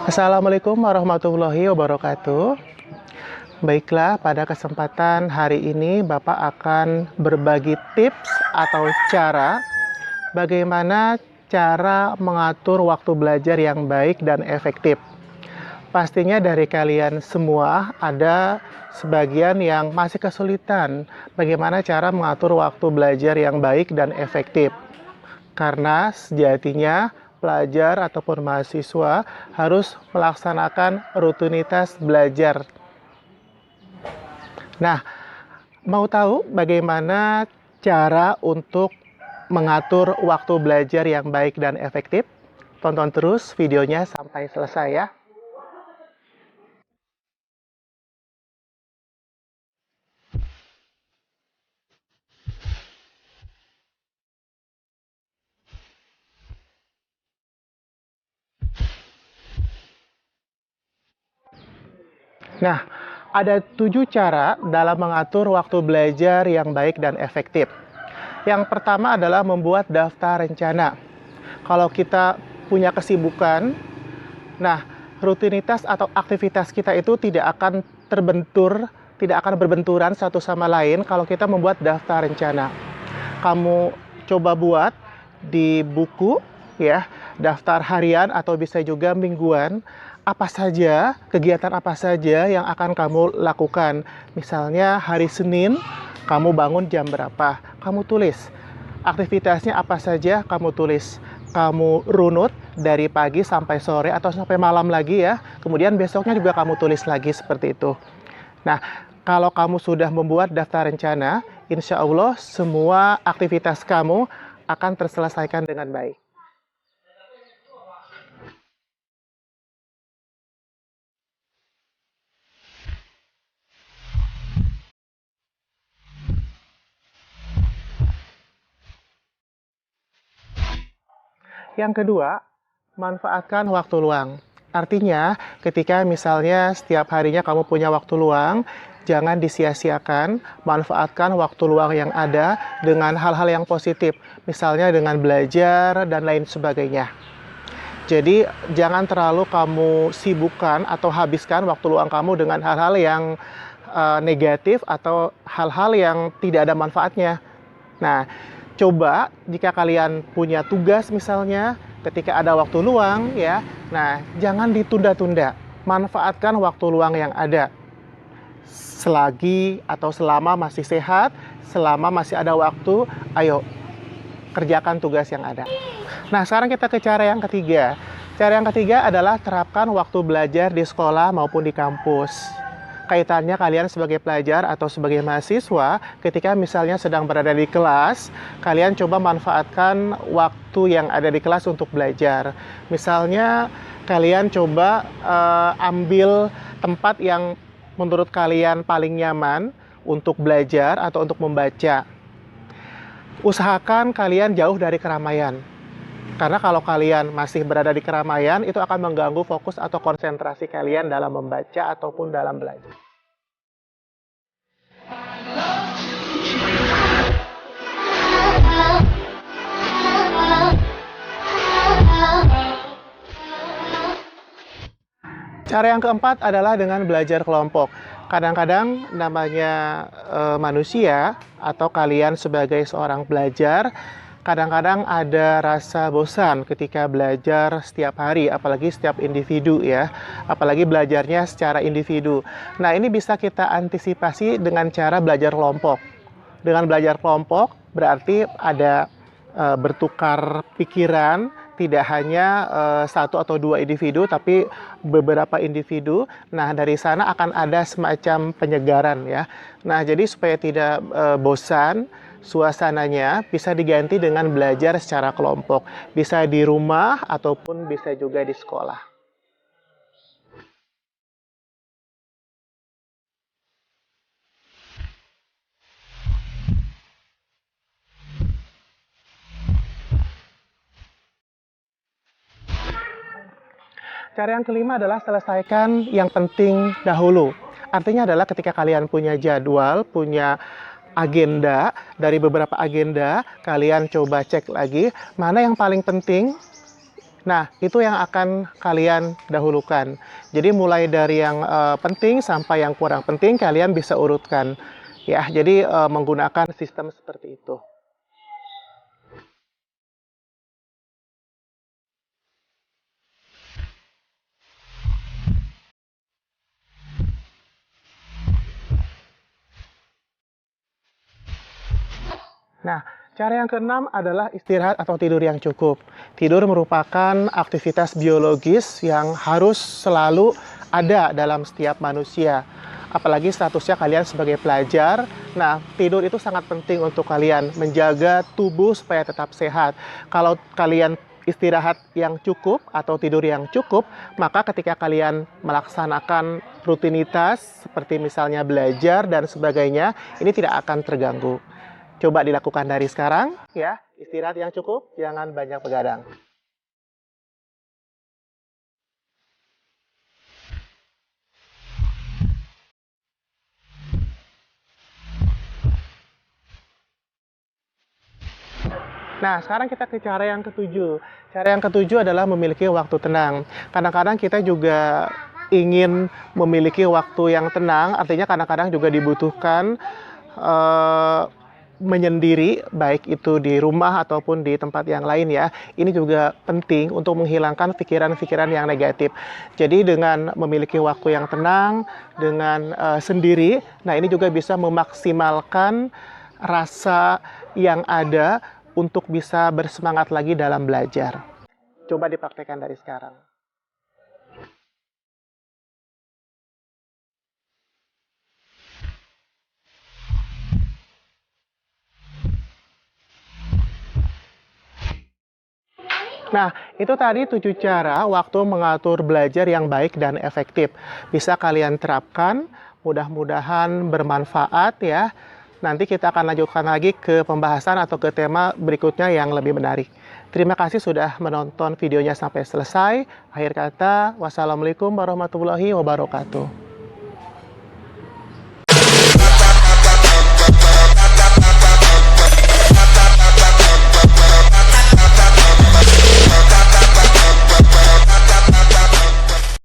Assalamualaikum warahmatullahi wabarakatuh. Baiklah, pada kesempatan hari ini Bapak akan berbagi tips atau cara bagaimana cara mengatur waktu belajar yang baik dan efektif. Pastinya dari kalian semua ada sebagian yang masih kesulitan bagaimana cara mengatur waktu belajar yang baik dan efektif. Karena sejatinya pelajar ataupun mahasiswa harus melaksanakan rutinitas belajar. Nah, mau tahu bagaimana cara untuk mengatur waktu belajar yang baik dan efektif? Tonton terus videonya sampai selesai ya. Nah, ada 7 cara dalam mengatur waktu belajar yang baik dan efektif. Yang pertama adalah membuat daftar rencana. Kalau kita punya kesibukan, nah rutinitas atau aktivitas kita itu tidak akan berbenturan satu sama lain kalau kita membuat daftar rencana. Kamu coba buat di buku ya, daftar harian atau bisa juga mingguan, kegiatan apa saja yang akan kamu lakukan. Misalnya hari Senin, kamu bangun jam berapa, kamu tulis. Aktivitasnya apa saja, kamu tulis. Kamu runut dari pagi sampai sore atau sampai malam lagi ya. Kemudian besoknya juga kamu tulis lagi seperti itu. Nah, kalau kamu sudah membuat daftar rencana, insya Allah semua aktivitas kamu akan terselesaikan dengan baik. Yang kedua, manfaatkan waktu luang. Artinya, ketika misalnya setiap harinya kamu punya waktu luang, jangan disia-siakan, manfaatkan waktu luang yang ada dengan hal-hal yang positif. Misalnya dengan belajar dan lain sebagainya. Jadi, jangan terlalu kamu sibukkan atau habiskan waktu luang kamu dengan hal-hal yang negatif atau hal-hal yang tidak ada manfaatnya. Nah, coba jika kalian punya tugas misalnya ketika ada waktu luang ya. Nah, jangan ditunda-tunda. Manfaatkan waktu luang yang ada. Selagi atau selama masih sehat, selama masih ada waktu, ayo kerjakan tugas yang ada. Nah, sekarang kita ke cara yang ketiga. Cara yang ketiga adalah terapkan waktu belajar di sekolah maupun di kampus. Kaitannya kalian sebagai pelajar atau sebagai mahasiswa, ketika misalnya sedang berada di kelas, kalian coba manfaatkan waktu yang ada di kelas untuk belajar. Misalnya, kalian coba ambil tempat yang menurut kalian paling nyaman untuk belajar atau untuk membaca. Usahakan kalian jauh dari keramaian. Karena kalau kalian masih berada di keramaian, itu akan mengganggu fokus atau konsentrasi kalian dalam membaca ataupun dalam belajar. Cara yang keempat adalah dengan belajar kelompok. Kadang-kadang namanya manusia atau kalian sebagai seorang pelajar, kadang-kadang ada rasa bosan ketika belajar setiap hari, apalagi setiap individu ya, apalagi belajarnya secara individu. Nah, ini bisa kita antisipasi dengan cara belajar kelompok. Dengan belajar kelompok berarti ada bertukar pikiran, tidak hanya satu atau dua individu, tapi beberapa individu. Nah, dari sana akan ada semacam penyegaran ya. Nah, jadi supaya tidak bosan, suasananya bisa diganti dengan belajar secara kelompok. Bisa di rumah ataupun bisa juga di sekolah. Cara yang kelima adalah selesaikan yang penting dahulu. Artinya adalah ketika kalian punya jadwal, punya agenda, dari beberapa agenda, kalian coba cek lagi mana yang paling penting. Nah, itu yang akan kalian dahulukan. Jadi mulai dari yang penting sampai yang kurang penting kalian bisa urutkan. Ya, jadi menggunakan sistem seperti itu. Nah, cara yang keenam adalah istirahat atau tidur yang cukup. Tidur merupakan aktivitas biologis yang harus selalu ada dalam setiap manusia. Apalagi statusnya kalian sebagai pelajar. Nah, tidur itu sangat penting untuk kalian menjaga tubuh supaya tetap sehat. Kalau kalian istirahat yang cukup atau tidur yang cukup, maka ketika kalian melaksanakan rutinitas seperti misalnya belajar dan sebagainya, ini tidak akan terganggu. Coba dilakukan dari sekarang, ya. Istirahat yang cukup, jangan banyak begadang. Nah, sekarang kita ke cara yang ketujuh. Cara yang ketujuh adalah memiliki waktu tenang. Kadang-kadang kita juga ingin memiliki waktu yang tenang, artinya kadang-kadang juga dibutuhkan eh, menyendiri, baik itu di rumah ataupun di tempat yang lain ya. Ini juga penting untuk menghilangkan pikiran-pikiran yang negatif. Jadi dengan memiliki waktu yang tenang, dengan sendiri, nah ini juga bisa memaksimalkan rasa yang ada untuk bisa bersemangat lagi dalam belajar. Coba dipraktekkan dari sekarang. Nah, itu tadi 7 cara waktu mengatur belajar yang baik dan efektif. Bisa kalian terapkan, mudah-mudahan bermanfaat ya. Nanti kita akan lanjutkan lagi ke pembahasan atau ke tema berikutnya yang lebih menarik. Terima kasih sudah menonton videonya sampai selesai. Akhir kata, wassalamualaikum warahmatullahi wabarakatuh.